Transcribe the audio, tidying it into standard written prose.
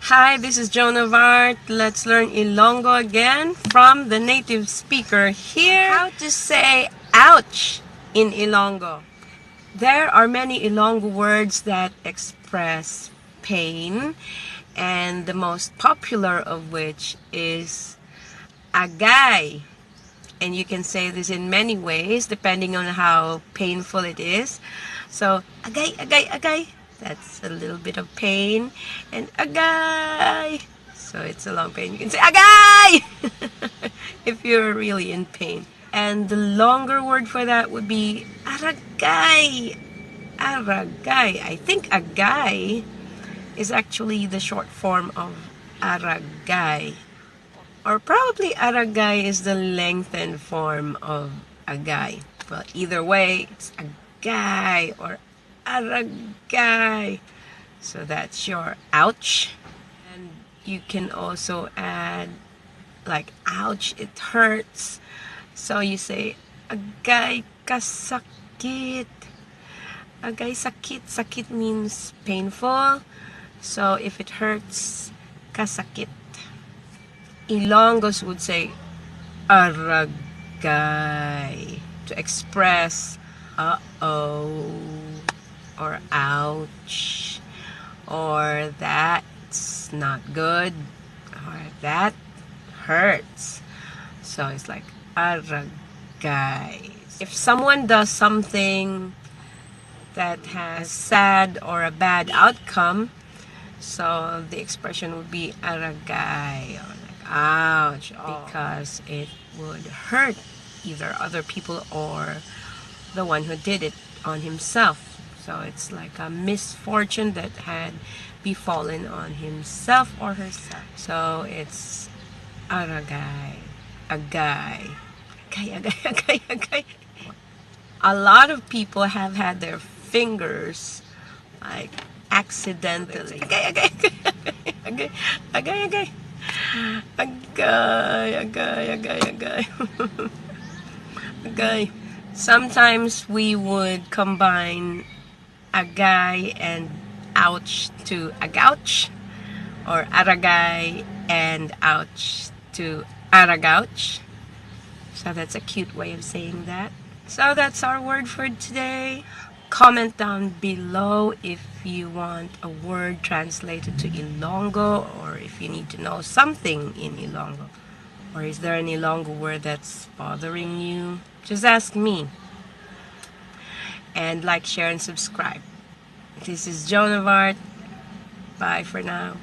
Hi, this is Joan of Art. Let's learn Ilonggo again from the native speaker here. How to say ouch in Ilonggo. There are many Ilonggo words that express pain, and the most popular of which is agay. And you can say this in many ways depending on how painful it is. So, agay, agay, agay. That's a little bit of pain. And agay. So it's a long pain. You can say agay if you're really in pain. And the longer word for that would be aragay. Aragay. I think agay is actually the short form of aragay. Or probably aragay is the lengthened form of agay. Well, either way, it's agay or aragay. So that's your ouch. And you can also add like ouch, it hurts. So you say agay kasakit. Agay sakit. Sakit means painful. So if it hurts, kasakit. Ilonggos would say aragay to express uh-oh or ouch or that's not good or that hurts. So it's like aragay. If someone does something that has sad or a bad outcome, so the expression would be aragay or like ouch, because it would hurt either other people or the one who did it on himself. So it's like a misfortune that had befallen on himself or herself. So it's aragay, agay, agay, agay, agay, agay. A lot of people have had their fingers like accidentally. Agay, agay, agay, agay, agay, agay, agay, agay, agay, agay. Sometimes we would combine agay and ouch to agouch, or aragay and ouch to aragouch. So that's a cute way of saying that. So that's our word for today. Comment down below if you want a word translated to Ilonggo, or if you need to know something in Ilonggo. Or is there an Ilonggo word that's bothering you? Just ask me. And like, share, and subscribe. This is Joan of Art. Bye for now.